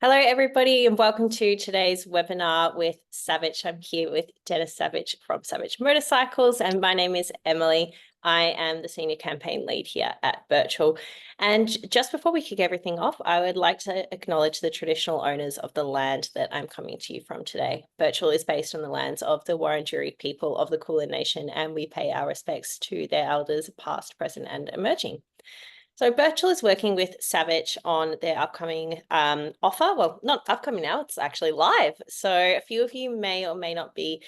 Hello, everybody, and welcome to today's webinar with Savic. I'm here with Dennis Savic from Savic Motorcycles, and my name is Emily. I am the Senior Campaign Lead here at Birchal. And just before we kick everything off, I would like to acknowledge the traditional owners of the land that I'm coming to you from today. Birchal is based on the lands of the Wurundjeri people of the Kulin Nation, and we pay our respects to their elders, past, present, and emerging. So Birchal is working with Savic on their upcoming offer. Well, not upcoming now, it's actually live. So a few of you may or may not be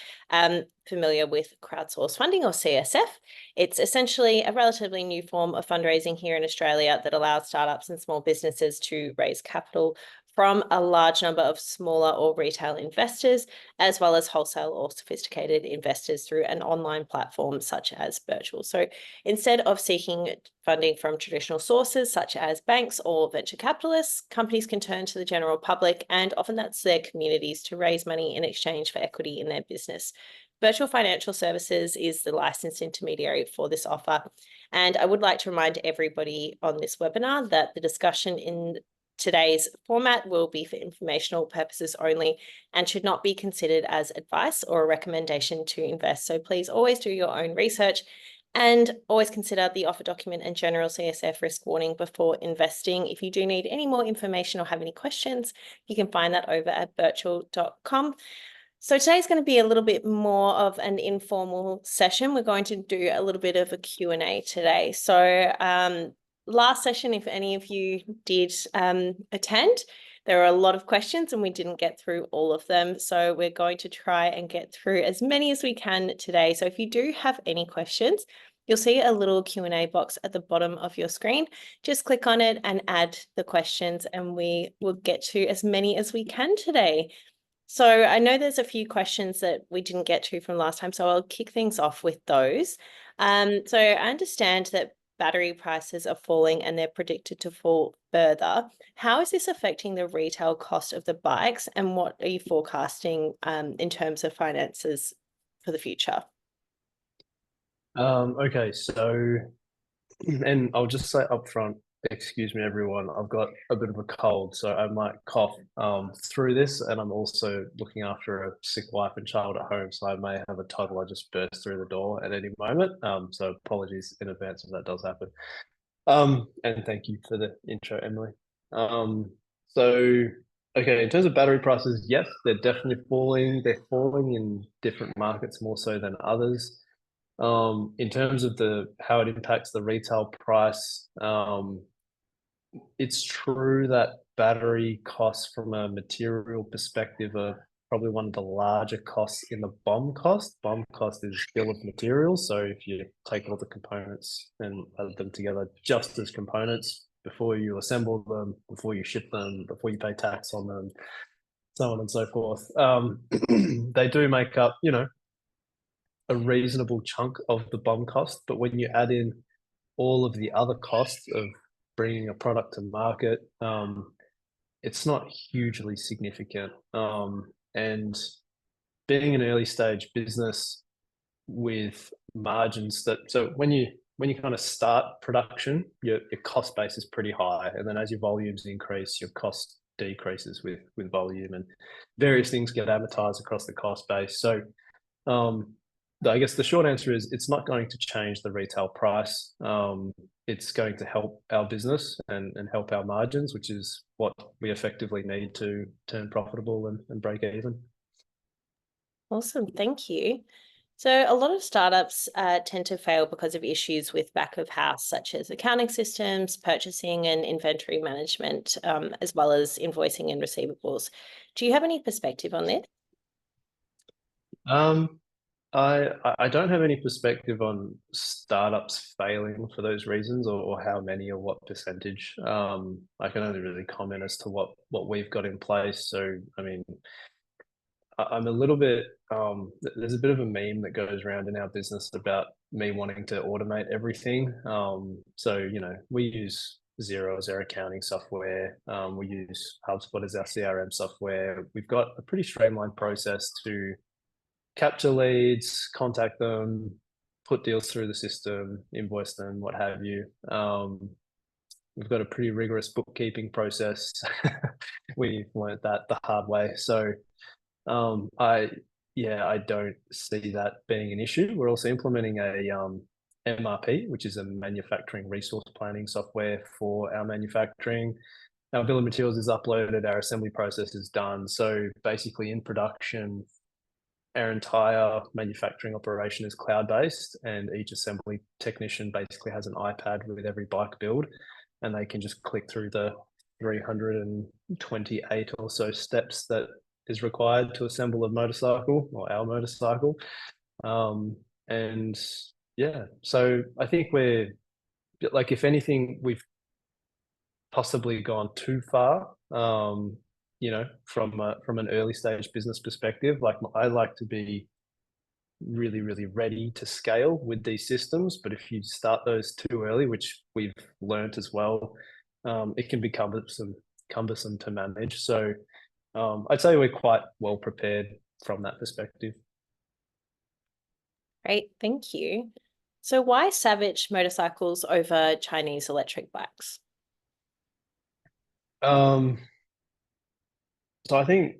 familiar with crowdsourced funding, or CSF. It's essentially a relatively new form of fundraising here in Australia that allows startups and small businesses to raise capital from a large number of smaller or retail investors, as well as wholesale or sophisticated investors through an online platform such as Birchal. So instead of seeking funding from traditional sources such as banks or venture capitalists, companies can turn to the general public, and often that's their communities, to raise money in exchange for equity in their business. Birchal Financial Services is the licensed intermediary for this offer. And I would like to remind everybody on this webinar that the discussion in today's format will be for informational purposes only and should not be considered as advice or a recommendation to invest. So please always do your own research and always consider the offer document and general CSF risk warning before investing. If you do need any more information or have any questions, you can find that over at birchal.com. So today's going to be a little bit more of an informal session. We're going to do a little bit of a Q&A today. So last session, if any of you did attend, there were a lot of questions and we didn't get through all of them. So we're going to try and get through as many as we can today. So if you do have any questions, you'll see a little Q&A box at the bottom of your screen. Just click on it and add the questions and we will get to as many as we can today. So I know there's a few questions that we didn't get to from last time, so I'll kick things off with those. So I understand that battery prices are falling and they're predicted to fall further. How is this affecting the retail cost of the bikes, and what are you forecasting in terms of finances for the future? Okay, so, and I'll just say up front, excuse me, everyone, I've got a bit of a cold, so I might cough through this, and I'm also looking after a sick wife and child at home, so I may have a toddler just burst through the door at any moment. So apologies in advance if that does happen. And thank you for the intro, Emily. So, okay, in terms of battery prices, yes, they're definitely falling. They're falling in different markets more so than others. In terms of how it impacts the retail price, it's true that battery costs from a material perspective are probably one of the larger costs in the BOM cost. BOM cost is bill of materials. So if you take all the components and add them together just as components before you assemble them, before you ship them, before you pay tax on them, so on and so forth, they do make up, a reasonable chunk of the BOM cost. But when you add in all of the other costs of bringing a product to market, it's not hugely significant. And being an early stage business with margins so when you kind of start production, your cost base is pretty high, and then as your volumes increase, your cost decreases with volume, and various things get amortized across the cost base. So I guess the short answer is it's not going to change the retail price. It's going to help our business and help our margins, which is what we effectively need to turn profitable and break even. Awesome, thank you. So a lot of startups tend to fail because of issues with back of house, such as accounting systems, purchasing and inventory management, as well as invoicing and receivables. Do you have any perspective on this? I don't have any perspective on startups failing for those reasons, or how many or what percentage. I can only really comment as to what we've got in place. So, I mean, I'm a little bit, there's a bit of a meme that goes around in our business about me wanting to automate everything. So, we use Xero as our accounting software. We use HubSpot as our CRM software. We've got a pretty streamlined process to capture leads, contact them, put deals through the system, invoice them, what have you. We've got a pretty rigorous bookkeeping process. we've learned that the hard way. So I don't see that being an issue. We're also implementing a MRP, which is a manufacturing resource planning software for our manufacturing. Our bill of materials is uploaded, our assembly process is done. So basically in production, our entire manufacturing operation is cloud-based, and each assembly technician basically has an iPad with every bike build, and they can just click through the 328 or so steps that is required to assemble a motorcycle or our motorcycle. And yeah, so I think we're like, if anything, we've possibly gone too far, from an early stage business perspective. Like, I like to be really, really ready to scale with these systems, but if you start those too early, which we've learnt as well, it can be cumbersome to manage. So I'd say we're quite well prepared from that perspective. Great, thank you. So why Savic motorcycles over Chinese electric bikes? So I think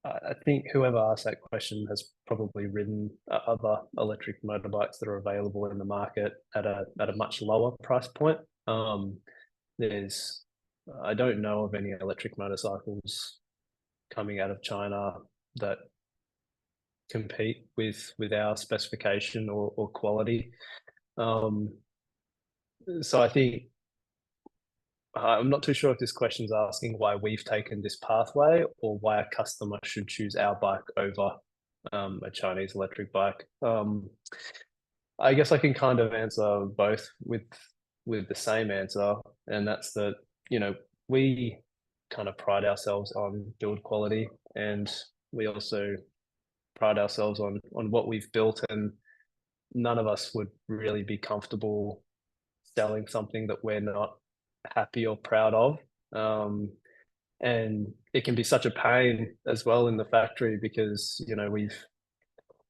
I think whoever asked that question has probably ridden other electric motorbikes that are available in the market at a much lower price point. I don't know of any electric motorcycles coming out of China that compete with our specification or quality. So I think I'm not too sure if this question is asking why we've taken this pathway or why a customer should choose our bike over a Chinese electric bike. I guess I can kind of answer both with the same answer, and that's that, we kind of pride ourselves on build quality, and we also pride ourselves on what we've built, and none of us would really be comfortable selling something that we're not happy or proud of. And it can be such a pain as well in the factory because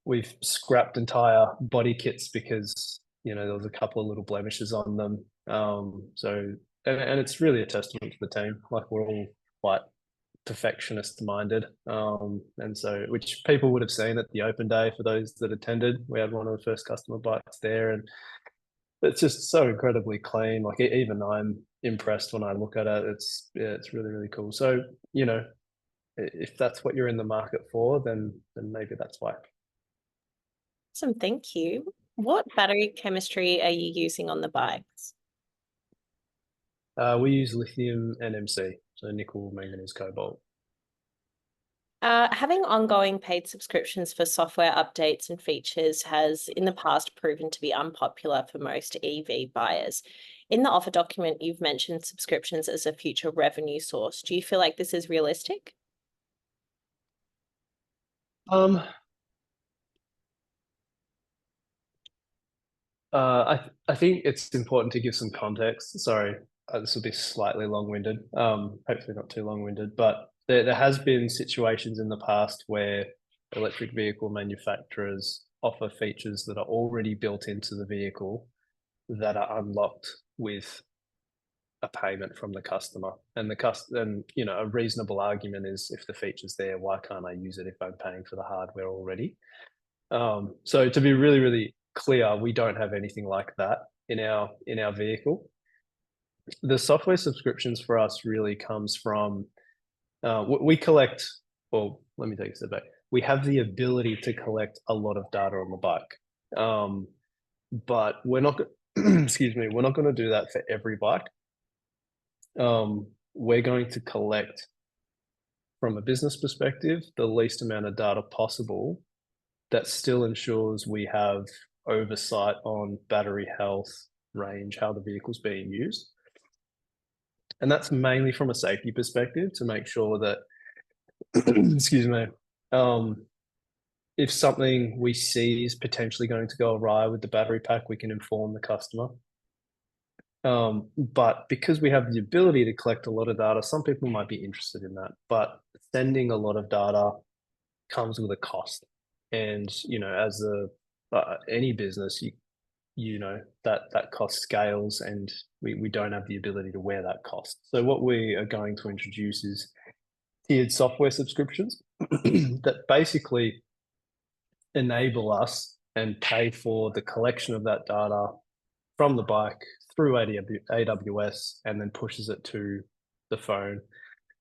we've scrapped entire body kits because there was a couple of little blemishes on them. So and it's really a testament to the team. Like, we're all quite perfectionist minded, and so, which people would have seen at the open day for those that attended. We had one of the first customer bikes there, and it's just so incredibly clean. Like, even I'm impressed when I look at it. It's really, really cool. So if that's what you're in the market for, then maybe that's why. Awesome, thank you. What battery chemistry are you using on the bikes? We use lithium NMC, so nickel, manganese, cobalt. Having ongoing paid subscriptions for software updates and features has in the past proven to be unpopular for most EV buyers. In the offer document, you've mentioned subscriptions as a future revenue source. Do you feel like this is realistic? I think it's important to give some context. Sorry, this will be slightly long-winded. Hopefully not too long-winded, but there has been situations in the past where electric vehicle manufacturers offer features that are already built into the vehicle that are unlocked with a payment from the customer. And a reasonable argument is, if the feature's there, why can't I use it if I'm paying for the hardware already? So to be really, really clear, we don't have anything like that in our vehicle. The software subscriptions for us really comes from we collect. Well, let me take a step back. We have the ability to collect a lot of data on the bike, but we're not. Excuse me, we're not going to do that for every bike. We're going to collect, from a business perspective, the least amount of data possible that still ensures we have oversight on battery health, range, how the vehicle's being used. And that's mainly from a safety perspective, to make sure that, excuse me, if something we see is potentially going to go awry with the battery pack, we can inform the customer. But because we have the ability to collect a lot of data, some people might be interested in that, but sending a lot of data comes with a cost. And, as any business, that cost scales, and we don't have the ability to wear that cost. So what we are going to introduce is tiered software subscriptions that basically enable us and pay for the collection of that data from the bike through AWS, and then pushes it to the phone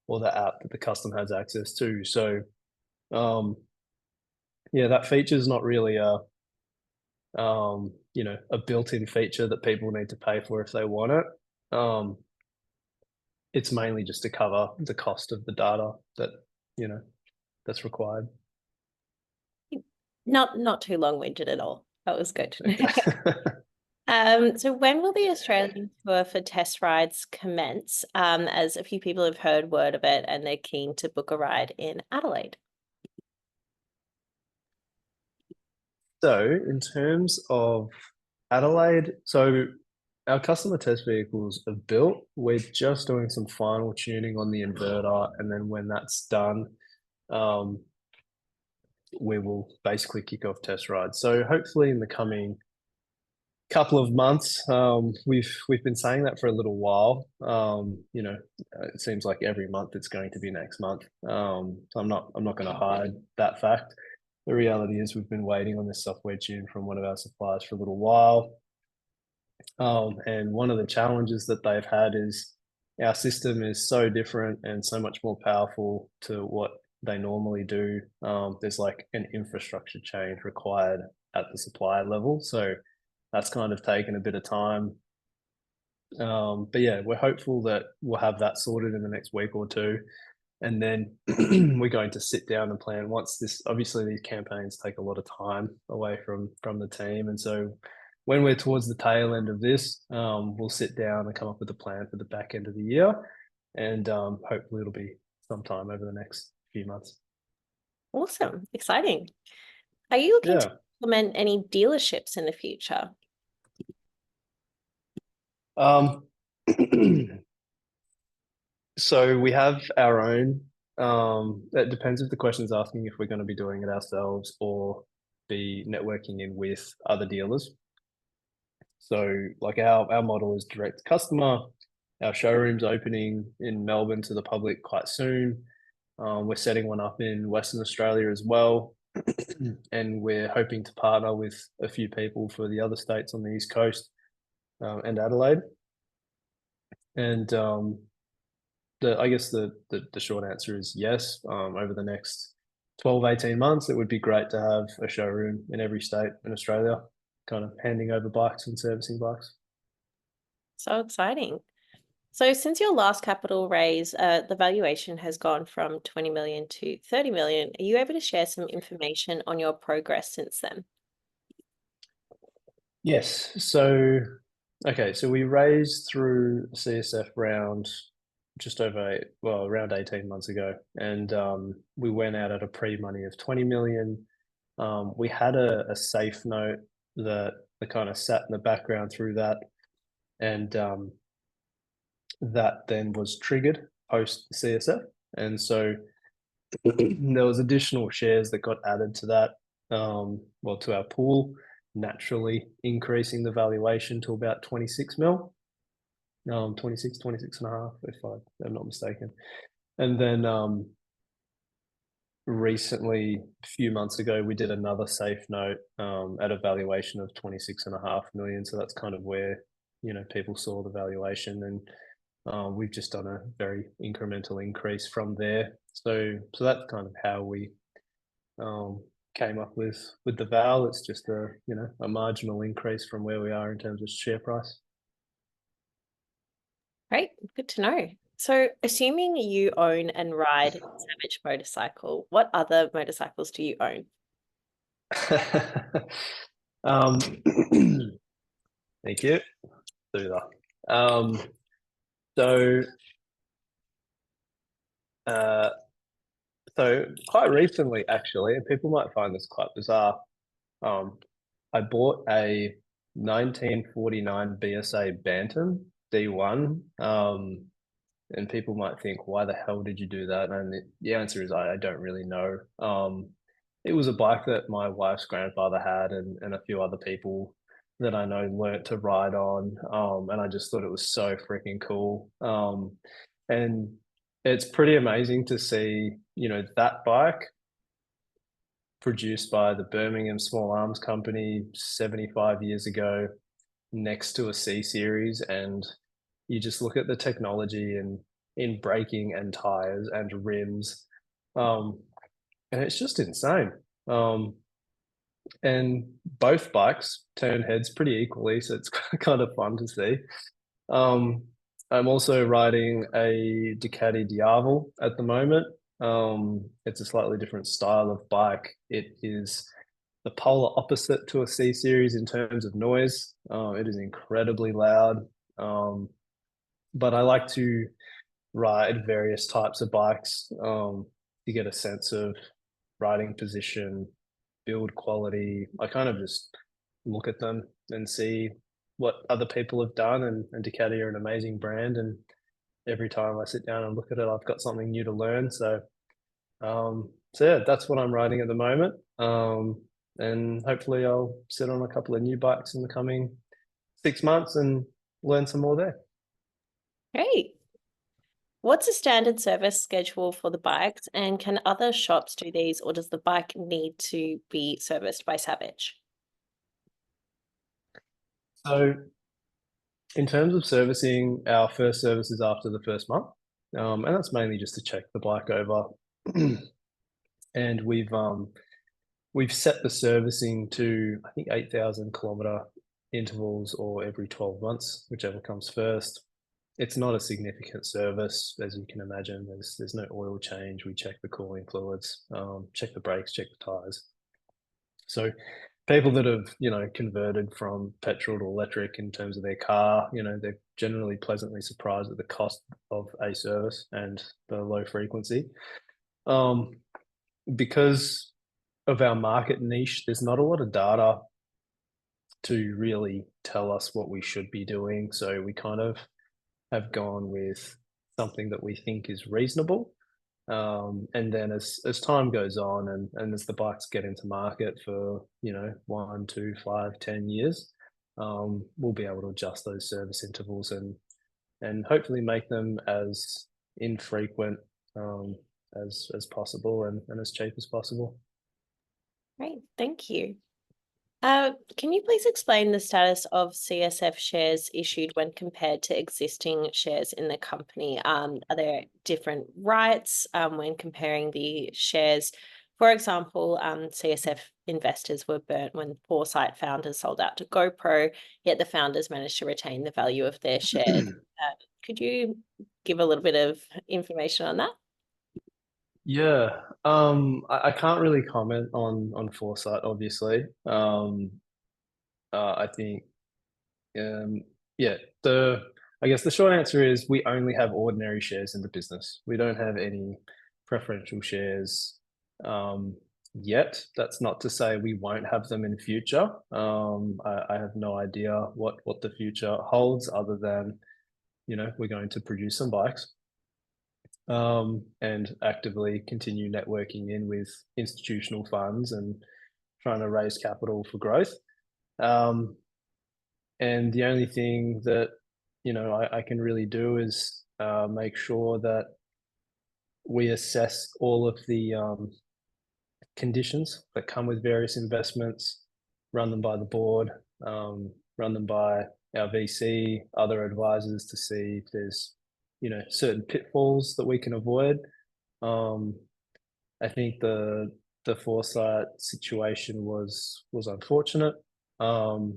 or the app that the customer has access to. So that feature is not really a built-in feature that people need to pay for if they want it. It's mainly just to cover the cost of the data that's required. Not too long-winded at all. That was good. Okay. So when will the Australian tour for test rides commence? As a few people have heard word of it and they're keen to book a ride in Adelaide. So in terms of Adelaide, so our customer test vehicles are built. We're just doing some final tuning on the inverter, and then when that's done, we will basically kick off test rides. So hopefully in the coming couple of months, we've been saying that for a little while. It seems like every month it's going to be next month. So I'm not going to hide that fact. The reality is we've been waiting on this software tune from one of our suppliers for a little while. And one of the challenges that they've had is our system is so different and so much more powerful to what they normally do. There's like an infrastructure change required at the supplier level. So that's kind of taken a bit of time. But yeah, we're hopeful that we'll have that sorted in the next week or two. And then we're going to sit down and plan obviously these campaigns take a lot of time away from the team. And so when we're towards the tail end of this, we'll sit down and come up with a plan for the back end of the year. And hopefully it'll be sometime over the next few months. Awesome. Exciting. Are you looking Yeah. to implement any dealerships in the future? So we have our own. It depends if the question is asking if we're going to be doing it ourselves or be networking in with other dealers. So like our model is direct customer. Our showroom's opening in Melbourne to the public quite soon. We're setting one up in Western Australia as well. And we're hoping to partner with a few people for the other states on the East Coast and Adelaide. And I guess the short answer is yes. Over the next 12, 18 months, it would be great to have a showroom in every state in Australia, kind of handing over bikes and servicing bikes. So exciting. So since your last capital raise, the valuation has gone from 20 million to 30 million. Are you able to share some information on your progress since then? Yes. So we raised through CSF round around 18 months ago, and we went out at a pre-money of 20 million. We had a safe note that kind of sat in the background through that, and that then was triggered post CSF, and so there was additional shares that got added to that, to our pool, naturally increasing the valuation to about 26 mil. 26 and a half, if I'm not mistaken. And then recently, a few months ago, we did another safe note at a valuation of 26.5 million. So that's kind of where, people saw the valuation, and we've just done a very incremental increase from there. So that's kind of how we came up with the val. It's just a marginal increase from where we are in terms of share price. Great, good to know. So assuming you own and ride a Savic motorcycle, what other motorcycles do you own? Thank you. Do that. So quite recently, actually, and people might find this quite bizarre, I bought a 1949 BSA Bantam D1, and people might think, why the hell did you do that? And the answer is I don't really know. It was a bike that my wife's grandfather had, and a few other people that I know learnt to ride on, and I just thought it was so freaking cool. And it's pretty amazing to see, that bike produced by the Birmingham Small Arms Company 75 years ago next to a C series, and you just look at the technology in braking and tires and rims, um, and it's just insane. Um, and both bikes turn heads pretty equally, so it's kind of fun to see. Um, I'm also riding a Ducati Diavel at the moment. It's a slightly different style of bike. It is the polar opposite to a C series in terms of noise. It is incredibly loud. But I like to ride various types of bikes to get a sense of riding position, build quality. I kind of just look at them and see what other people have done, and Ducati are an amazing brand. And every time I sit down and look at it, I've got something new to learn. So yeah, that's what I'm riding at the moment. And hopefully I'll sit on a couple of new bikes in the coming 6 months and learn some more there. Great. What's a standard service schedule for the bikes, and can other shops do these, or does the bike need to be serviced by Savic? So in terms of servicing, our first service is after the first month, and that's mainly just to check the bike over. And we've set the servicing to, I think, 8,000 kilometer intervals or every 12 months, whichever comes first. It's not a significant service, as you can imagine. There's no oil change. We check the cooling fluids, check the brakes, check the tires. So people that have, converted from petrol to electric in terms of their car, they're generally pleasantly surprised at the cost of a service and the low frequency. Because of our market niche, there's not a lot of data to really tell us what we should be doing. So we kind of have gone with something that we think is reasonable. And then as time goes on, and as the bikes get into market for, 1, 2, 5, 10 years, we'll be able to adjust those service intervals and hopefully make them as infrequent as possible, and as cheap as possible. Great, thank you. Can you please explain the status of CSF shares issued when compared to existing shares in the company? Are there different rights when comparing the shares? For example, CSF investors were burnt when Foresight founders sold out to GoPro, yet the founders managed to retain the value of their shares. Could you give a little bit of information on that? Yeah, I can't really comment on Foresight, obviously. I think, yeah, I guess the short answer is we only have ordinary shares in the business. We don't have any preferential shares yet. That's not to say we won't have them in future. I have no idea what the future holds, other than, we're going to produce some bikes. And actively continue networking in with institutional funds and trying to raise capital for growth. And the only thing that, I can really do is make sure that we assess all of the conditions that come with various investments, run them by the board, run them by our VC, other advisors, to see if there's, certain pitfalls that we can avoid. I think the Foresight situation was unfortunate, but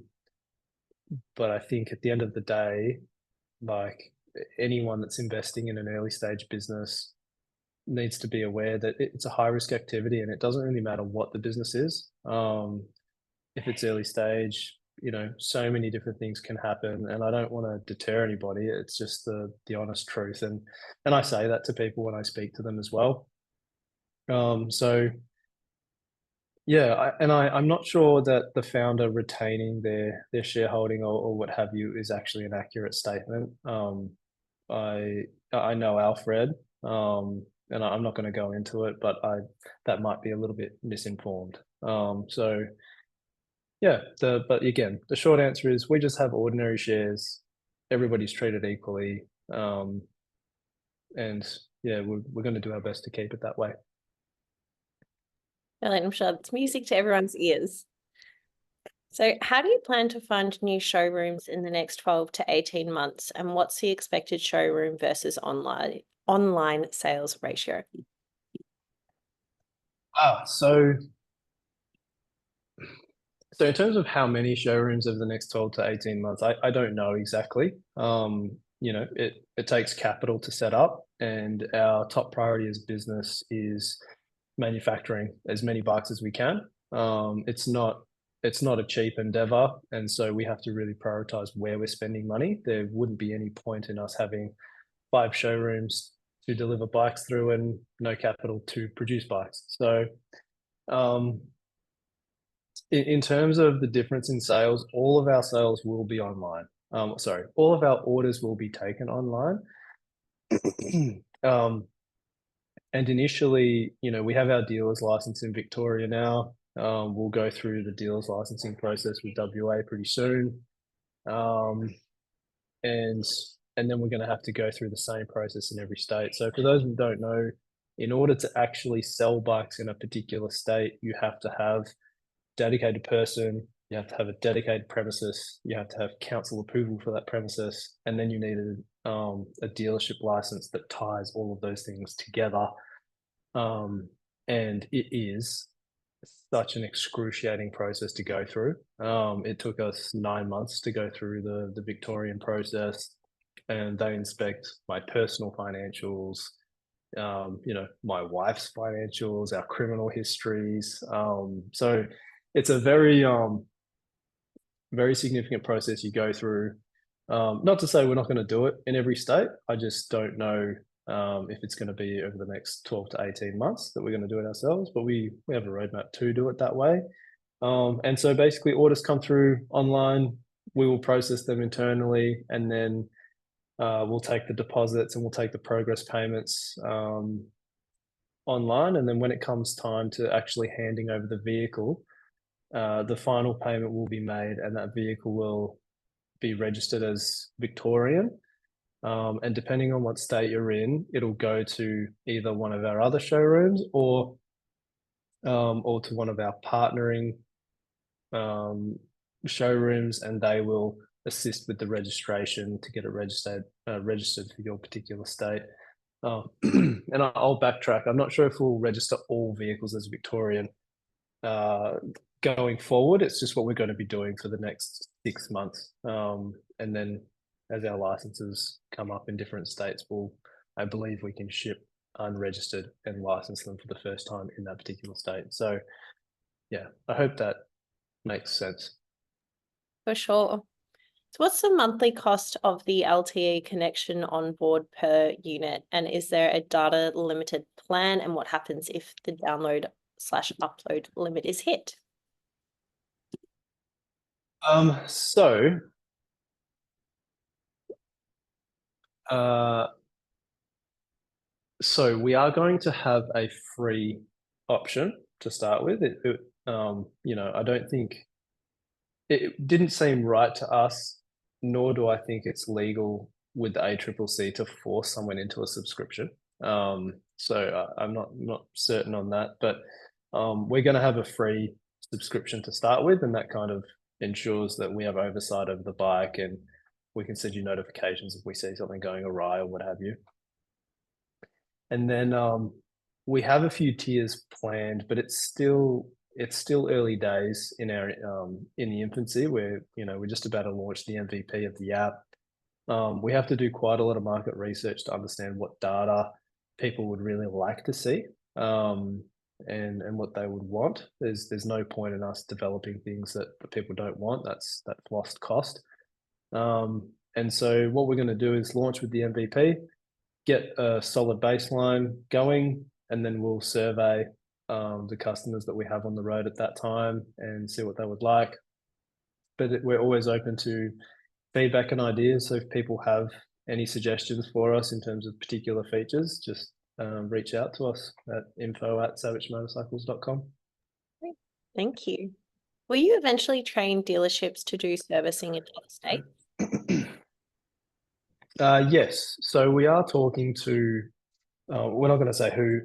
I think at the end of the day, like, anyone that's investing in an early stage business needs to be aware that it's a high risk activity, and it doesn't really matter what the business is. If it's early stage, so many different things can happen, and I don't want to deter anybody. It's just the honest truth, and I say that to people when I speak to them as well. So yeah, I'm not sure that the founder retaining their shareholding or what have you is actually an accurate statement. I know Alfred, and I'm not going to go into it, but that might be a little bit misinformed. So Yeah, but again, the short answer is we just have ordinary shares. Everybody's treated equally. And yeah, we're going to do our best to keep it that way. I'm sure it's music to everyone's ears. So how do you plan to fund new showrooms in the next 12 to 18 months? And what's the expected showroom versus online sales ratio? So in terms of how many showrooms over the next 12 to 18 months, I don't know exactly. It takes capital to set up, and our top priority as business is manufacturing as many bikes as we can. It's not a cheap endeavor, and so we have to really prioritize where we're spending money. There wouldn't be any point in us having 5 showrooms to deliver bikes through and no capital to produce bikes. So in terms of the difference in sales, all of our sales will be online. All of our orders will be taken online. And initially, we have our dealer's license in Victoria now. We'll go through the dealer's licensing process with WA pretty soon. And then we're going to have to go through the same process in every state. So for those who don't know, in order to actually sell bikes in a particular state, you have to have dedicated person, you have to have a dedicated premises, you have to have council approval for that premises, and then you need a dealership license that ties all of those things together. And it is such an excruciating process to go through. It took us 9 months to go through the Victorian process, and they inspect my personal financials, my wife's financials, our criminal histories. So it's a very significant process you go through. Not to say we're not going to do it in every state. I just don't know if it's going to be over the next 12 to 18 months that we're going to do it ourselves, but we have a roadmap to do it that way. And so basically orders come through online, we will process them internally, and then we'll take the deposits and we'll take the progress payments online. And then when it comes time to actually handing over the vehicle, the final payment will be made and that vehicle will be registered as Victorian. And depending on what state you're in, it'll go to either one of our other showrooms or to one of our partnering showrooms, and they will assist with the registration to get it registered for your particular state. And I'll backtrack. I'm not sure if we'll register all vehicles as Victorian going forward. It's just what we're going to be doing for the next 6 months. And then as our licenses come up in different states, I believe we can ship unregistered and license them for the first time in that particular state. So yeah, I hope that makes sense. For sure. So what's the monthly cost of the LTE connection on board per unit? And is there a data limited plan? And what happens if the download/upload limit is hit? So we are going to have a free option to start with. I don't think it didn't seem right to us, nor do I think it's legal with the ACCC to force someone into a subscription. So I'm not certain on that, but we're going to have a free subscription to start with, and that kind of ensures that we have oversight over the bike and we can send you notifications if we see something going awry or what have you. And then we have a few tiers planned, but it's still early days in the infancy. We're just about to launch the MVP of the app. We have to do quite a lot of market research to understand what data people would really like to see, and what they would want. There's no point in us developing things that the people don't want. That's lost cost. And so what we're going to do is launch with the MVP, get a solid baseline going, and then we'll survey the customers that we have on the road at that time and see what they would like. But we're always open to feedback and ideas. So if people have any suggestions for us in terms of particular features, just reach out to us at info@savicmotorcycles.com. Thank you. Will you eventually train dealerships to do servicing in other states? Yes. So we are talking to, we're not going to say who,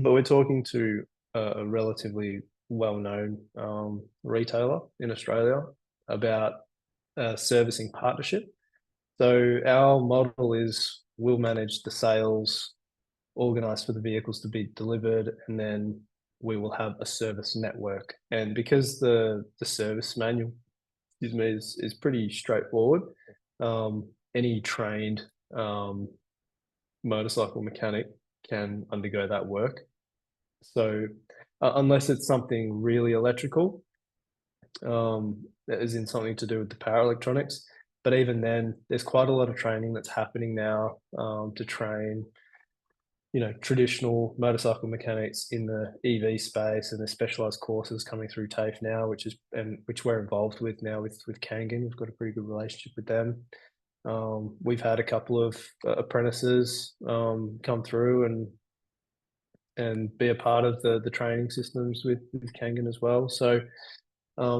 but we're talking to a relatively well-known retailer in Australia about a servicing partnership. So our model is we'll manage the sales, organize for the vehicles to be delivered, and then we will have a service network. And because the service manual, excuse me, is pretty straightforward, any trained motorcycle mechanic can undergo that work. So unless it's something really electrical, as in something to do with the power electronics, but even then, there's quite a lot of training that's happening now to train, traditional motorcycle mechanics in the EV space, and there's specialized courses coming through TAFE now, which we're involved with now with Kangan. We've got a pretty good relationship with them. We've had a couple of apprentices come through and be a part of the training systems with Kangan as well. So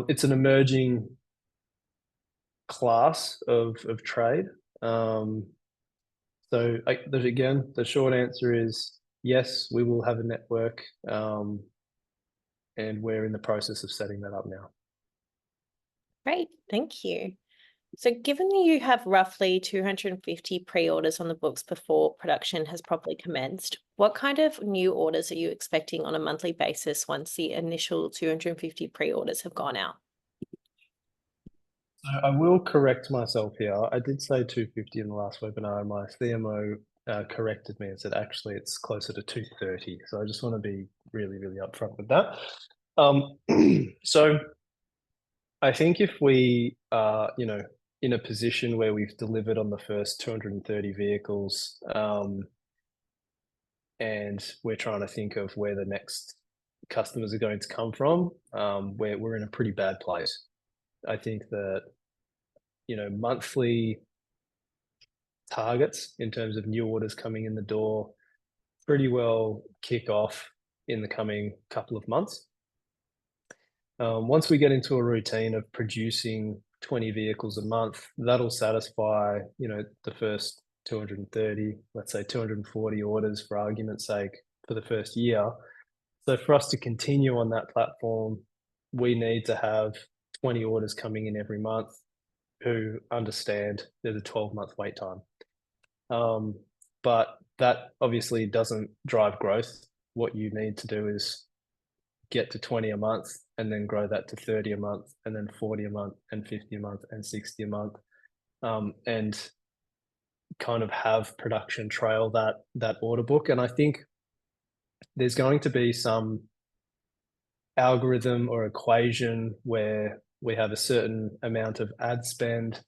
it's an emerging class of trade. So again, the short answer is yes, we will have a network, and we're in the process of setting that up now. Great, thank you. So given that you have roughly 250 pre-orders on the books before production has properly commenced, what kind of new orders are you expecting on a monthly basis once the initial 250 pre-orders have gone out? So I will correct myself here. I did say 250 in the last webinar, and my CMO corrected me and said actually it's closer to 230. So I just want to be really, really upfront with that. So I think if we are, in a position where we've delivered on the first 230 vehicles, and we're trying to think of where the next customers are going to come from, we're in a pretty bad place. I think that, monthly targets in terms of new orders coming in the door pretty well kick off in the coming couple of months. Once we get into a routine of producing 20 vehicles a month, that'll satisfy, the first 230, let's say 240 orders for argument's sake for the first year. So for us to continue on that platform, we need to have 20 orders coming in every month who understand there's a 12-month wait time. But that obviously doesn't drive growth. What you need to do is get to 20 a month and then grow that to 30 a month and then 40 a month and 50 a month and 60 a month, and kind of have production trail that order book. And I think there's going to be some algorithm or equation where we have a certain amount of ad spend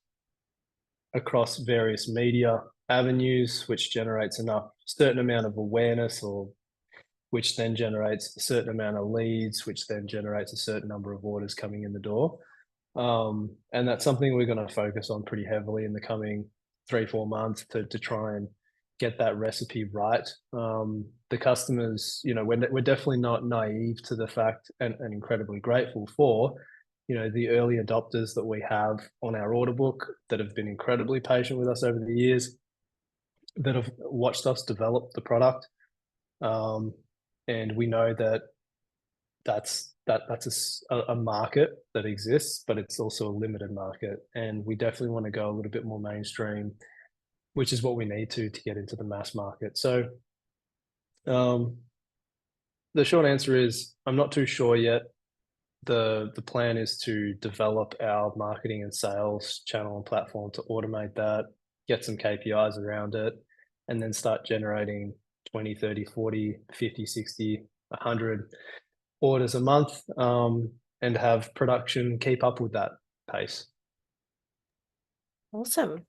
across various media avenues, which generates enough certain amount of awareness, or which then generates a certain amount of leads, which then generates a certain number of orders coming in the door. And that's something we're going to focus on pretty heavily in the coming 3-4 months to try and get that recipe right. The customers, we're definitely not naive to the fact, and incredibly grateful for, the early adopters that we have on our order book that have been incredibly patient with us over the years, that have watched us develop the product. And we know that that's a market that exists, but it's also a limited market. And we definitely want to go a little bit more mainstream, which is what we need to get into the mass market. So the short answer is I'm not too sure yet. The plan is to develop our marketing and sales channel and platform to automate that, get some KPIs around it, and then start generating 20, 30, 40, 50, 60, 100 orders a month, and have production keep up with that pace. Awesome.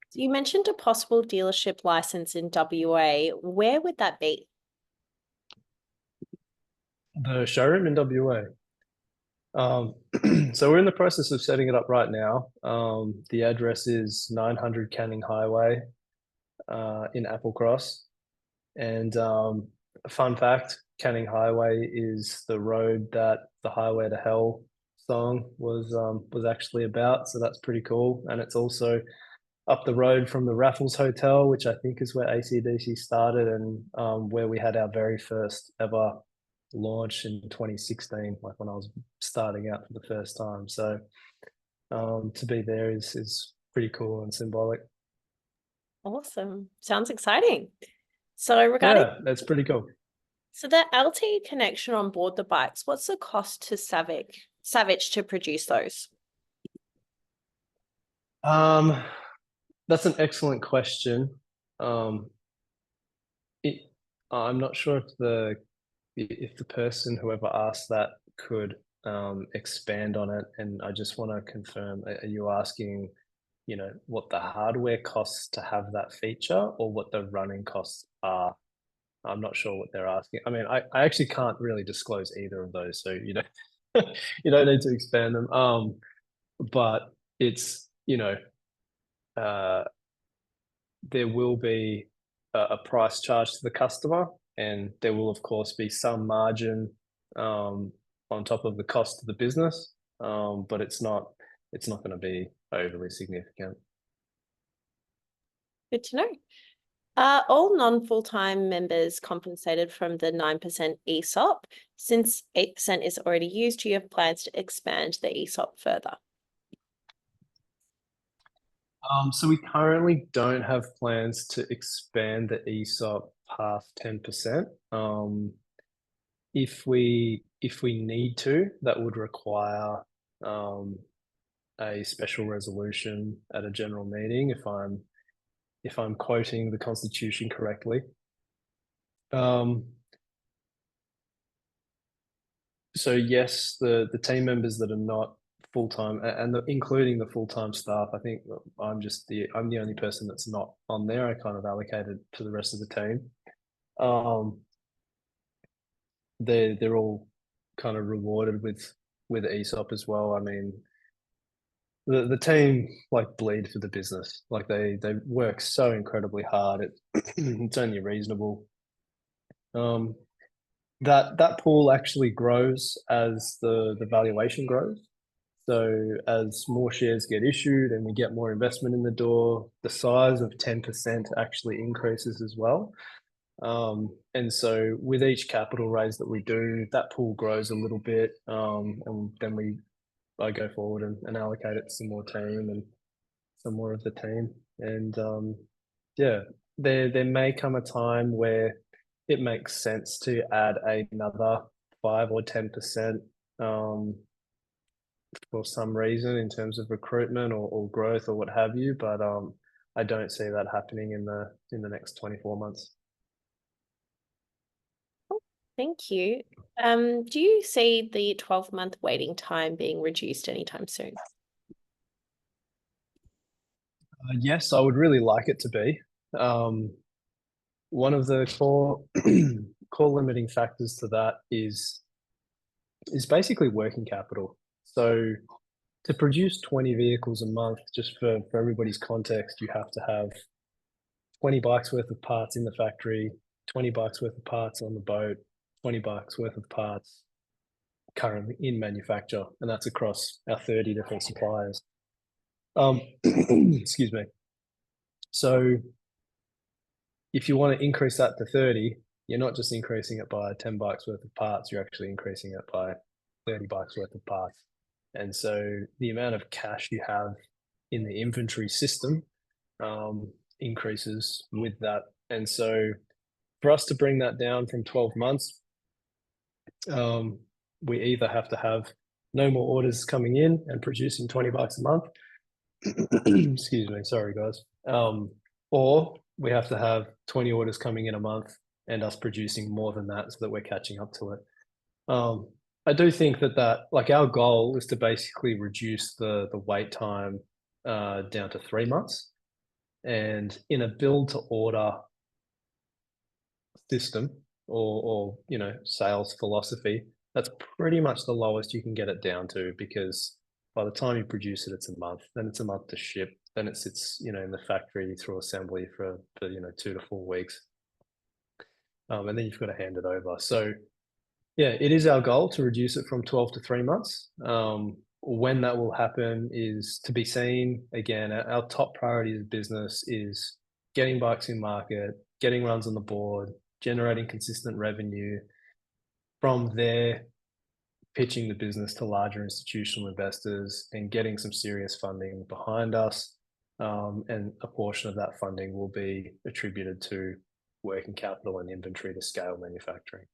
So you mentioned a possible dealership license in WA. Where would that be? The showroom in WA. So we're in the process of setting it up right now. The address is 900 Canning Highway in Applecross. And fun fact, Canning Highway is the road that the highway to hell song was actually about. So that's pretty cool. And it's also up the road from the Raffles Hotel, which I think is where AC/DC started, and where we had our very first ever launch in 2016, like when I was starting out for the first time. So to be there is pretty cool and symbolic. Awesome. Sounds exciting. So regarding, Yeah, that's pretty cool. so the LTE connection on board the bikes, what's the cost to Savic to produce those? That's an excellent question. Um, it, I'm not sure if the person whoever asked that could expand on it, and I just want to confirm: are you asking, what the hardware costs to have that feature, or what the running costs are? I'm not sure what they're asking. I mean, I actually can't really disclose either of those, so you don't need to expand them. But it's uh, there will be a price charge to the customer, and there will of course be some margin on top of the cost of the business, but it's not going to be overly significant. Good to know. Are all non-full-time members compensated from the 9% ESOP? Since 8% is already used, do you have plans to expand the ESOP further? So we currently don't have plans to expand the ESOP past 10%. If we need to, that would require a special resolution at a general meeting, if I'm quoting the Constitution correctly. So yes, the team members that are not full-time, and including the full-time staff, I think I'm the only person that's not on there. I kind of allocated to the rest of the team. They're all kind of rewarded with ESOP as well. I mean, the team like bleed for the business. Like they work so incredibly hard. It's only reasonable. That pool actually grows as the valuation grows. So as more shares get issued and we get more investment in the door, the size of 10% actually increases as well. And so with each capital raise that we do, that pool grows a little bit, and then I go forward and allocate it to some more team and some more of the team. And yeah, there may come a time where it makes sense to add another 5 or 10% for some reason in terms of recruitment or growth or what have you. But I don't see that happening in the next 24 months. Thank you. Do you see the 12-month waiting time being reduced anytime soon? Yes, I would really like it to be. One of the core limiting factors to that is basically working capital. So to produce 20 vehicles a month, just for everybody's context, you have to have 20 bikes worth of parts in the factory, 20 bikes worth of parts on the boat, 20 bikes worth of parts currently in manufacture, and that's across our 30 different suppliers. Excuse me. So if you want to increase that to 30, you're not just increasing it by 10 bikes worth of parts, you're actually increasing it by 30 bikes worth of parts. And so the amount of cash you have in the inventory system increases with that. And so for us to bring that down from 12 months, we either have to have no more orders coming in and producing 20 bucks a month. Excuse me, sorry guys. Or we have to have 20 orders coming in a month and us producing more than that so that we're catching up to it. I do think that like our goal is to basically reduce the wait time down to 3 months. And in a build to order system or sales philosophy, that's pretty much the lowest you can get it down to, because by the time you produce it, it's a month, then it's a month to ship, then it sits in the factory through assembly for 2 to 4 weeks, and then you've got to hand it over. So yeah, it is our goal to reduce it from 12 to 3 months. When that will happen is to be seen. Again, our top priority as a business is getting bikes in market, getting runs on the board, generating consistent revenue. From there, pitching the business to larger institutional investors and getting some serious funding behind us. And a portion of that funding will be attributed to working capital and inventory to scale manufacturing.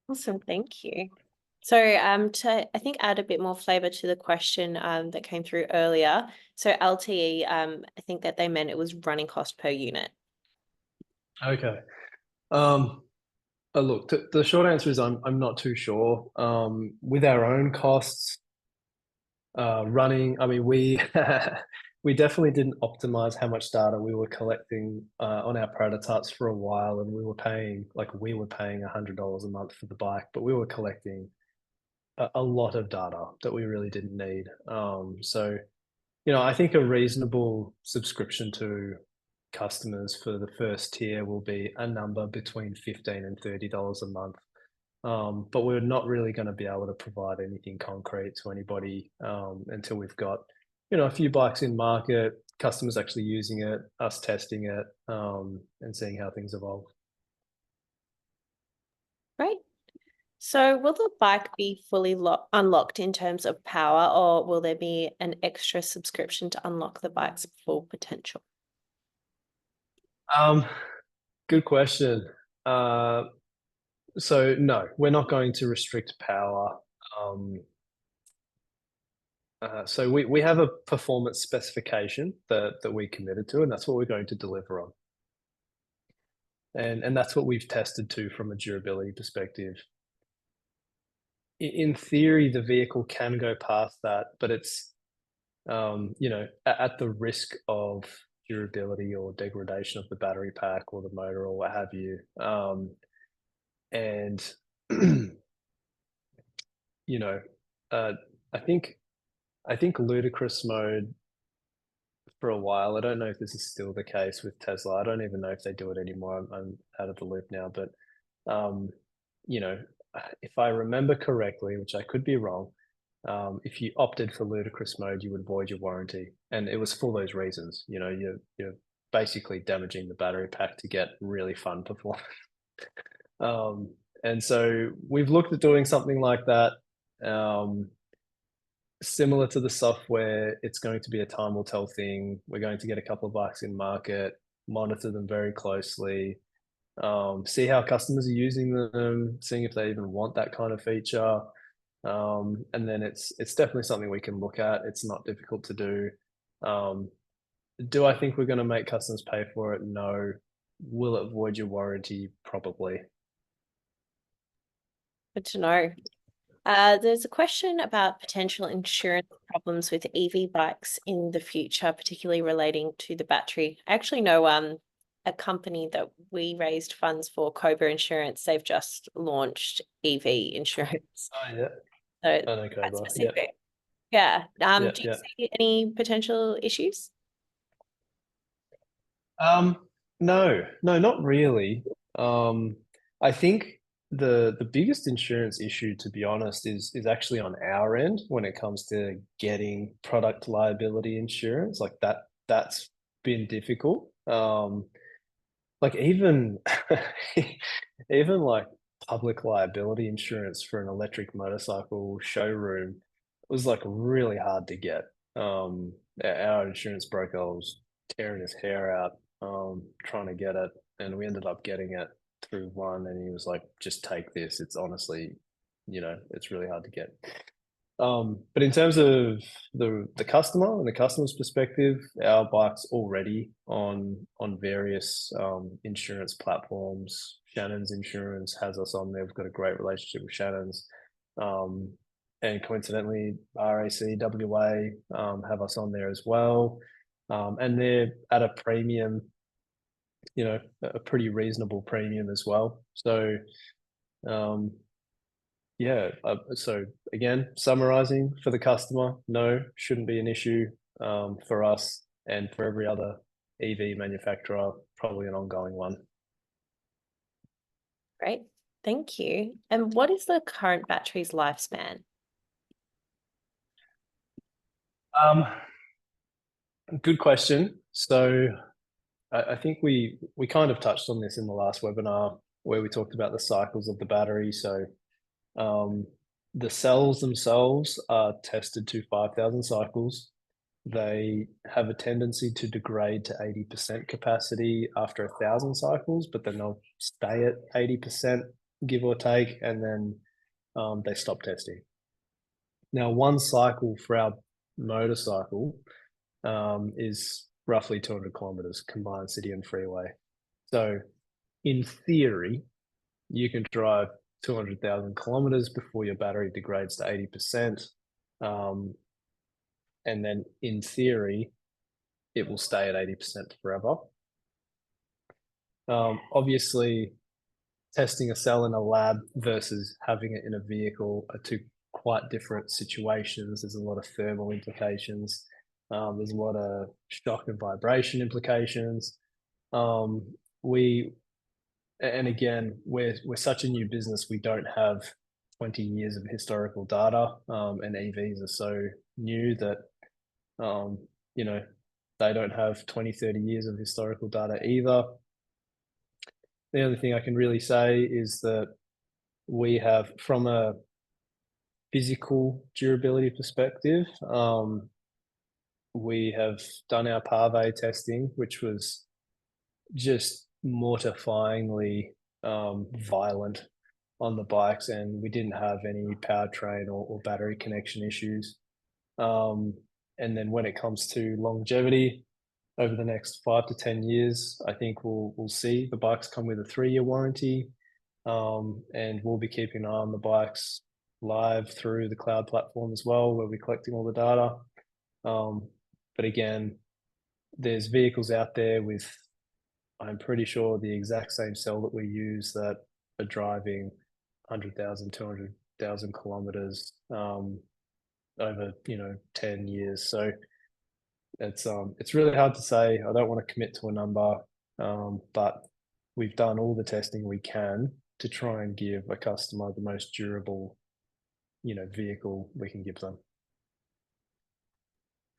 Awesome, thank you. So to, I think, add a bit more flavour to the question that came through earlier. So LTE, I think that they meant it was running cost per unit. Okay. Look, the short answer is I'm not too sure. With our own costs, running, I mean, we we definitely didn't optimize how much data we were collecting on our prototypes for a while, and we were paying $100 a month for the bike, but we were collecting a lot of data that we really didn't need. So, I think a reasonable subscription to customers for the first tier will be a number between $15 and $30 a month. But we're not really going to be able to provide anything concrete to anybody until we've got, a few bikes in market, customers actually using it, us testing it, and seeing how things evolve. Right. So will the bike be fully unlocked in terms of power, or will there be an extra subscription to unlock the bike's full potential? Good question. So no, we're not going to restrict power. So we have a performance specification that we committed to, and that's what we're going to deliver on. And that's what we've tested to from a durability perspective. In theory, the vehicle can go past that, but it's at the risk of durability or degradation of the battery pack or the motor or what have you. And I think ludicrous mode for a while. I don't know if this is still the case with Tesla. I don't even know if they do it anymore. I'm out of the loop now, but if I remember correctly, which I could be wrong, if you opted for ludicrous mode, you would void your warranty, and it was for those reasons. You're basically damaging the battery pack to get really fun performance. And so we've looked at doing something like that. Similar to the software, it's going to be a time will tell thing. We're going to get a couple of bikes in market, monitor them very closely, see how customers are using them, seeing if they even want that kind of feature. And then it's definitely something we can look at. It's not difficult to do. Do I think we're going to make customers pay for it? No. Will it void your warranty? Probably. Good to know. There's a question about potential insurance problems with EV bikes in the future, particularly relating to the battery. I actually know a company that we raised funds for, Cobra Insurance. They've just launched EV insurance. Oh, yeah. So I know Cobra. specific. Yeah. Do you Yeah. see any potential issues? No, not really. I think the biggest insurance issue, to be honest, is actually on our end when it comes to getting product liability insurance. Like that's been difficult. Like even even like public liability insurance for an electric motorcycle showroom was like really hard to get. Our insurance broker was tearing his hair out trying to get it, and we ended up getting it through one, and he was like, just take this. It's honestly, it's really hard to get. But in terms of the customer and the customer's perspective, our bike's already on various insurance platforms. Shannon's Insurance has us on there. We've got a great relationship with Shannon's. And coincidentally, RACWA have us on there as well. And they're at a premium, a pretty reasonable premium as well. So, yeah. So again, summarizing for the customer, no, shouldn't be an issue. For us and for every other EV manufacturer, probably an ongoing one. Great, thank you. And what is the current battery's lifespan? Good question. So I think we kind of touched on this in the last webinar where we talked about the cycles of the battery. So the cells themselves are tested to 5,000 cycles. They have a tendency to degrade to 80% capacity after 1,000 cycles, but then they'll stay at 80%, give or take, and then they stop testing. Now, one cycle for our motorcycle is roughly 200 kilometers combined city and freeway. So in theory, you can drive 200,000 kilometers before your battery degrades to 80%. And then in theory, it will stay at 80% forever. Obviously, testing a cell in a lab versus having it in a vehicle are two quite different situations. There's a lot of thermal implications. There's a lot of shock and vibration implications. And again, we're such a new business. We don't have 20 years of historical data, and EVs are so new that they don't have 20, 30 years of historical data either. The only thing I can really say is that we have, from a physical durability perspective, we have done our parve testing, which was just mortifyingly violent on the bikes, and we didn't have any powertrain or battery connection issues. And then when it comes to longevity, over the next 5 to 10 years, I think we'll see the bikes come with a 3-year warranty, and we'll be keeping an eye on the bikes live through the cloud platform as well, where we're collecting all the data. But again, there's vehicles out there with, I'm pretty sure, the exact same cell that we use that are driving 100,000, 200,000 kilometers over 10 years. So it's really hard to say. I don't want to commit to a number, but we've done all the testing we can to try and give a customer the most durable vehicle we can give them.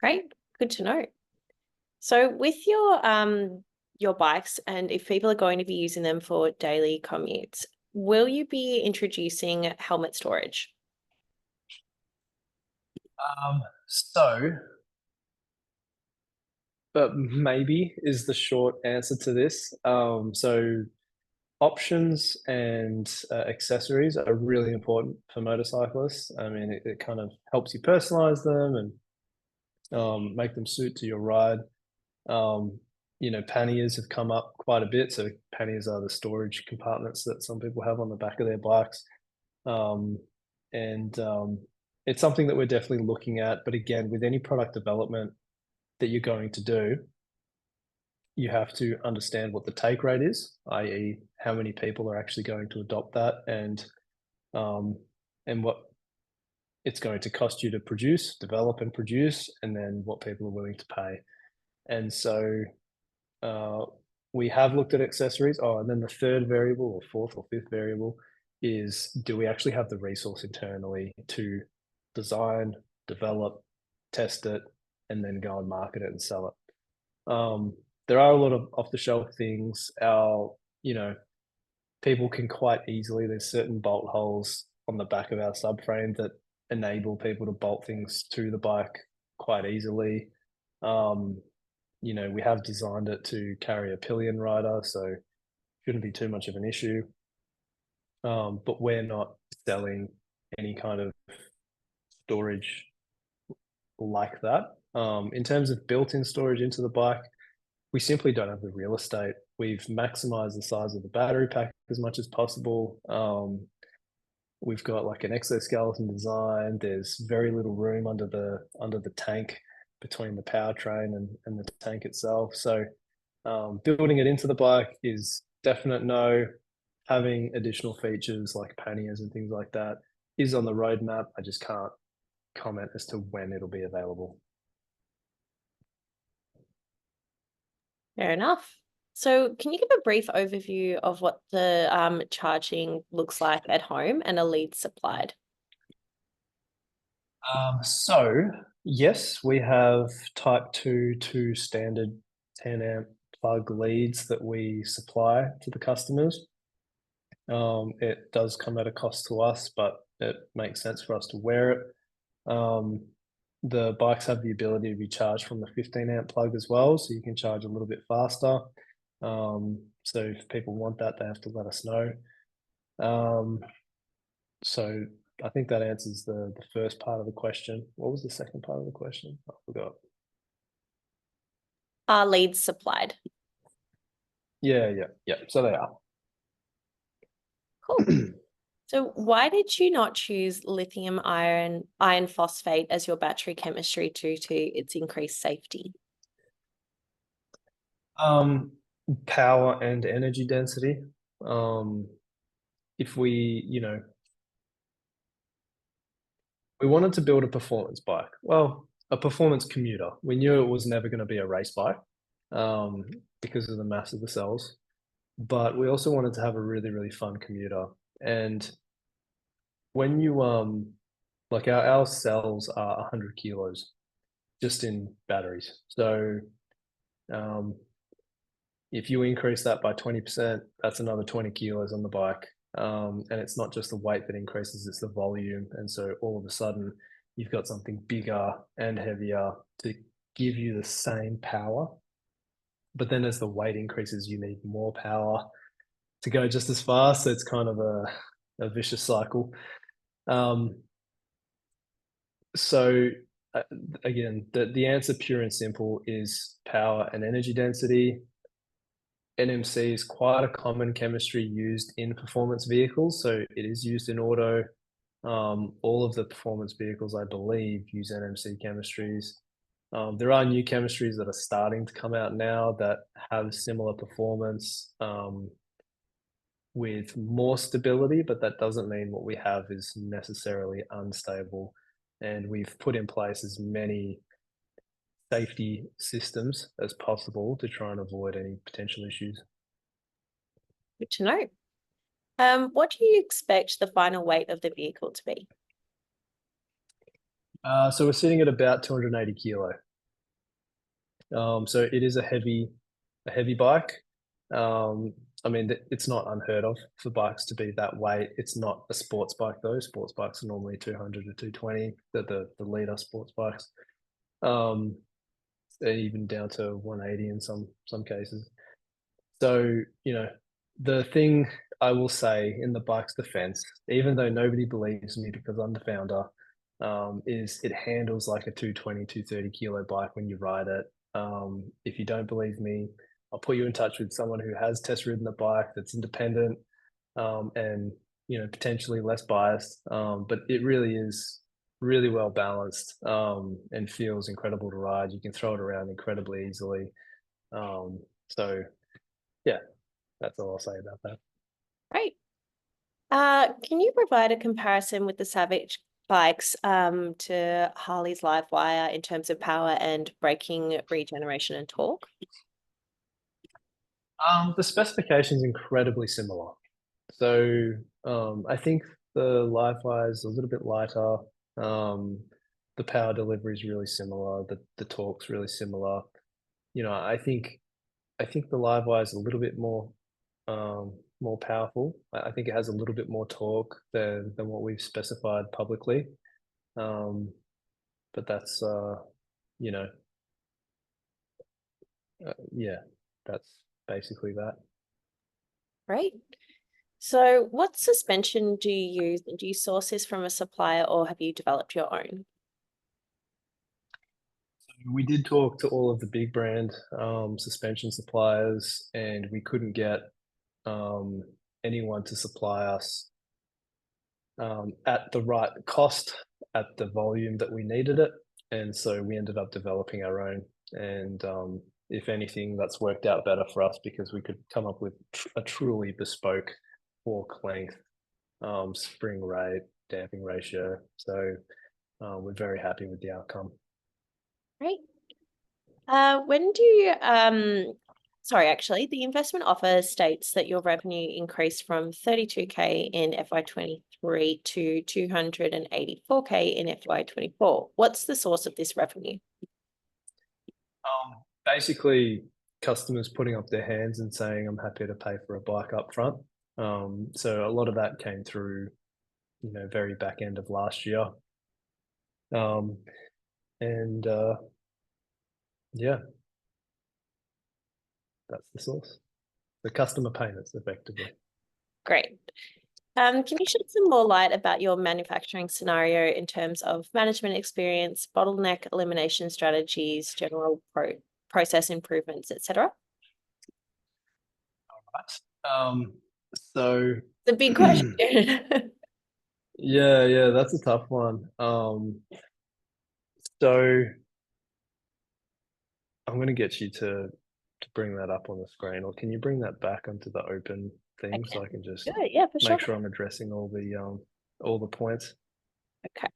Great, good to know. So with your bikes, and if people are going to be using them for daily commutes, will you be introducing helmet storage? But maybe is the short answer to this. So options and accessories are really important for motorcyclists. I mean, it kind of helps you personalize them and make them suit to your ride. Panniers have come up quite a bit. So panniers are the storage compartments that some people have on the back of their bikes. It's something that we're definitely looking at. But again, with any product development that you're going to do, you have to understand what the take rate is, i.e. how many people are actually going to adopt that, and what it's going to cost you to develop and produce, and then what people are willing to pay. And so we have looked at accessories. And then the third variable, or fourth or fifth variable, is, do we actually have the resource internally to design, develop, test it, and then go and market it and sell it? There are a lot of off-the-shelf things. People can quite easily, there's certain bolt holes on the back of our subframe that enable people to bolt things to the bike quite easily. We have designed it to carry a pillion rider, so shouldn't be too much of an issue. But we're not selling any kind of storage like that. In terms of built-in storage into the bike, we simply don't have the real estate. We've maximized the size of the battery pack as much as possible. We've got like an exoskeleton design. There's very little room under the tank between the powertrain and the tank itself. So building it into the bike is definite no. Having additional features like panniers and things like that is on the roadmap. I just can't comment as to when it'll be available. Fair enough. So can you give a brief overview of what the charging looks like at home and a lead supplied? Yes, we have type 2 standard 10 amp plug leads that we supply to the customers. It does come at a cost to us, but it makes sense for us to wear it. The bikes have the ability to be charged from the 15 amp plug as well, so you can charge a little bit faster. So if people want that, they have to let us know. So I think that answers the first part of the question. What was the second part of the question? I forgot. Are leads supplied? Yeah. So they are. Cool. So why did you not choose lithium iron phosphate as your battery chemistry due to its increased safety? Power and energy density. If we wanted to build a performance bike, well, a performance commuter. We knew it was never going to be a race bike, because of the mass of the cells. But we also wanted to have a really, really fun commuter. And when you like our cells are 100 kilos just in batteries. So if you increase that by 20%, that's another 20 kilos on the bike. And it's not just the weight that increases, it's the volume. And so all of a sudden, you've got something bigger and heavier to give you the same power. But then as the weight increases, you need more power to go just as fast. So it's kind of a vicious cycle. So again, the answer, pure and simple, is power and energy density. NMC is quite a common chemistry used in performance vehicles, so it is used in auto. All of the performance vehicles, I believe, use NMC chemistries. There are new chemistries that are starting to come out now that have similar performance, with more stability, but that doesn't mean what we have is necessarily unstable. And we've put in place as many safety systems as possible to try and avoid any potential issues. Good to know. What do you expect the final weight of the vehicle to be? So we're sitting at about 280 kilo. So it is a heavy bike. I mean, it's not unheard of for bikes to be that weight. It's not a sports bike though. Sports bikes are normally 200 to 220. The leader sports bikes, even down to 180 in some cases. So the thing I will say in the bike's defense, even though nobody believes me because I'm the founder, is it handles like a 220, 230 kilo bike when you ride it. If you don't believe me, I'll put you in touch with someone who has test ridden the bike that's independent, and potentially less biased. But it really is really well balanced, and feels incredible to ride. You can throw it around incredibly easily. So yeah, that's all I'll say about that. Great. Can you provide a comparison with the Savic bikes to Harley's Livewire in terms of power and braking regeneration and torque? The specification is incredibly similar. So I think the Livewire is a little bit lighter. The power delivery is really similar. The torque's really similar. I think the Livewire is a little bit more powerful. I think it has a little bit more torque than what we've specified publicly. But that's yeah, that's basically that. Great. So what suspension do you use? Do you source this from a supplier or have you developed your own? We did talk to all of the big brand suspension suppliers, and we couldn't get anyone to supply us at the right cost, at the volume that we needed it. And so we ended up developing our own. And if anything, that's worked out better for us because we could come up with a truly bespoke fork length, spring rate, damping ratio. So we're very happy with the outcome. Great. When do you sorry, actually, the investment offer states that your revenue increased from 32K in FY23 to 284K in FY24. What's the source of this revenue? Basically, customers putting up their hands and saying, "I'm happy to pay for a bike up front." So a lot of that came through, very back end of last year. And yeah, that's the source. The customer payments, effectively. Great. Can you shed some more light about your manufacturing scenario in terms of management experience, bottleneck elimination strategies, general process improvements, etc.? Right. So It's a big question. yeah, that's a tough one. So I'm going to get you to bring that up on the screen, or can you bring that back onto the open thing so I can just Yeah, for sure. make sure I'm addressing all the points. Okay.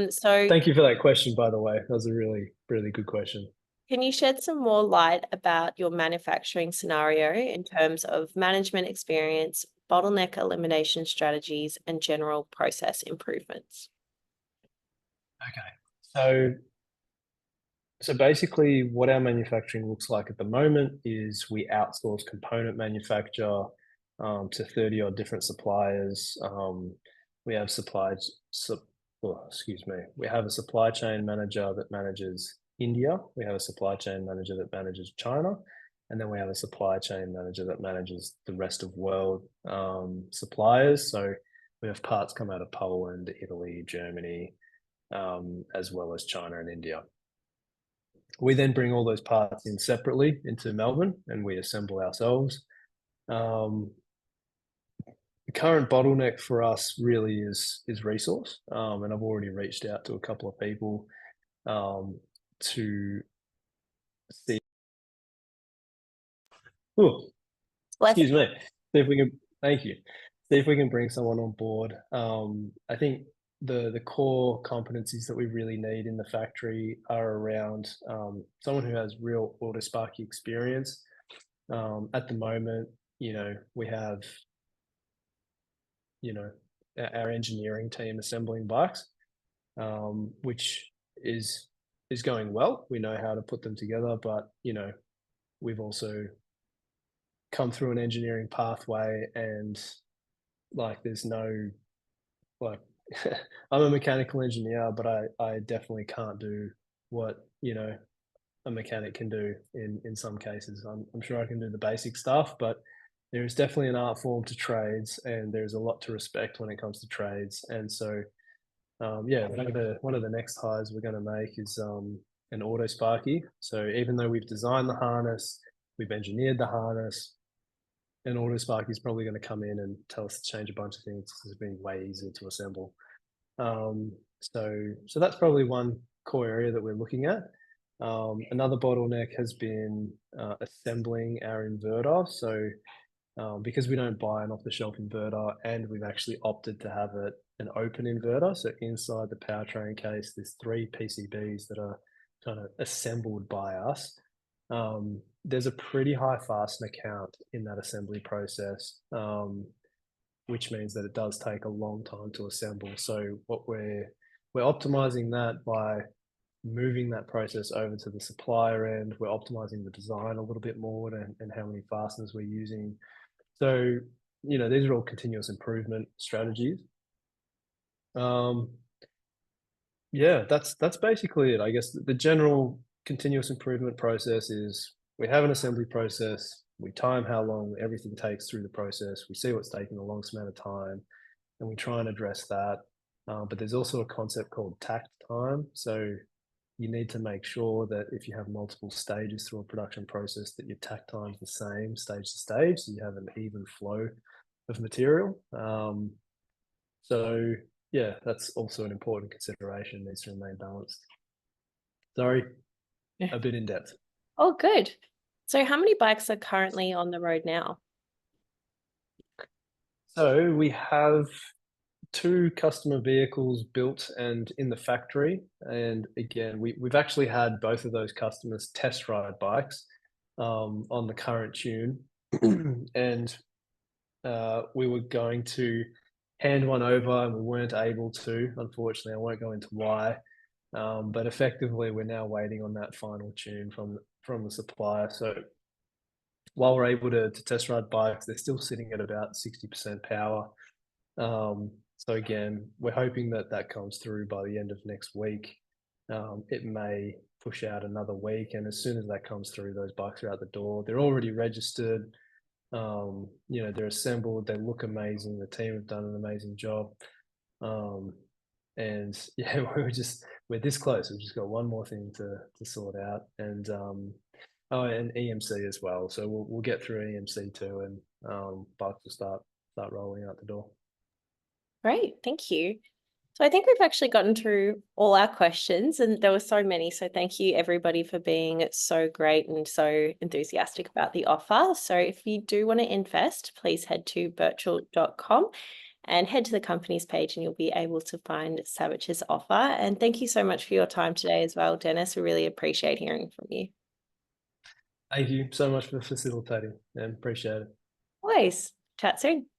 So Thank you for that question, by the way. That was a really, really good question. can you shed some more light about your manufacturing scenario in terms of management experience, bottleneck elimination strategies, and general process improvements? Okay. So basically what our manufacturing looks like at the moment is we outsource component manufacture to 30 odd different suppliers. We have we have a supply chain manager that manages India. We have a supply chain manager that manages China. And then we have a supply chain manager that manages the rest of world suppliers. So we have parts come out of Poland, Italy, Germany, as well as China and India. We then bring all those parts in separately into Melbourne and we assemble ourselves. The current bottleneck for us really is resource. And I've already reached out to a couple of people to see. Ooh, excuse me. See if we can. Thank you. See if we can bring someone on board. I think the core competencies that we really need in the factory are around someone who has real autosparky experience. At the moment, we have our engineering team assembling bikes, which is going well. We know how to put them together, but we've also come through an engineering pathway, and there's no I'm a mechanical engineer, but I definitely can't do what a mechanic can do in some cases. I'm sure I can do the basic stuff, but there is definitely an art form to trades, and there's a lot to respect when it comes to trades. And so, one of the next hires we're going to make is an auto sparky. So even though we've designed the harness, we've engineered the harness, an auto sparky is probably going to come in and tell us to change a bunch of things. It's been way easier to assemble. So that's probably one core area that we're looking at. Another bottleneck has been assembling our inverter. So because we don't buy an off-the-shelf inverter, and we've actually opted to have it an open inverter. So inside the powertrain case, there's 3 PCBs that are kind of assembled by us. There's a pretty high fastener count in that assembly process, which means that it does take a long time to assemble. So what we're optimizing that by moving that process over to the supplier end. We're optimizing the design a little bit more and how many fasteners we're using. So, these are all continuous improvement strategies. Yeah, that's basically it. I guess the general continuous improvement process is we have an assembly process, we time how long everything takes through the process, we see what's taking the longest amount of time, and we try and address that. But there's also a concept called takt time. So you need to make sure that if you have multiple stages through a production process, that your takt time is the same stage to stage, so you have an even flow of material. So yeah, that's also an important consideration, needs to remain balanced. Sorry, a bit in depth. Oh, good. So how many bikes are currently on the road now? So we have 2 customer vehicles built and in the factory. And again, we've actually had both of those customers test ride bikes. on the current tune, and we were going to hand one over and we weren't able to, unfortunately. I won't go into why, but effectively we're now waiting on that final tune from the supplier. So while we're able to test ride bikes, they're still sitting at about 60% power. So again, we're hoping that comes through by the end of next week. It may push out another week, and as soon as that comes through, those bikes are out the door. They're already registered. They're assembled. They look amazing. The team have done an amazing job. And yeah, we're this close. We've just got one more thing to sort out, and and EMC as well. So we'll get through EMC too, and bikes will start rolling out the door. Great, thank you. So I think we've actually gotten through all our questions, and there were so many. So thank you everybody for being so great and so enthusiastic about the offer. So if you do want to invest, please head to birchal.com and head to the company's page and you'll be able to find Savic's offer. And thank you so much for your time today as well, Dennis. We really appreciate hearing from you. Thank you so much for facilitating and appreciate it. Always. Chat soon.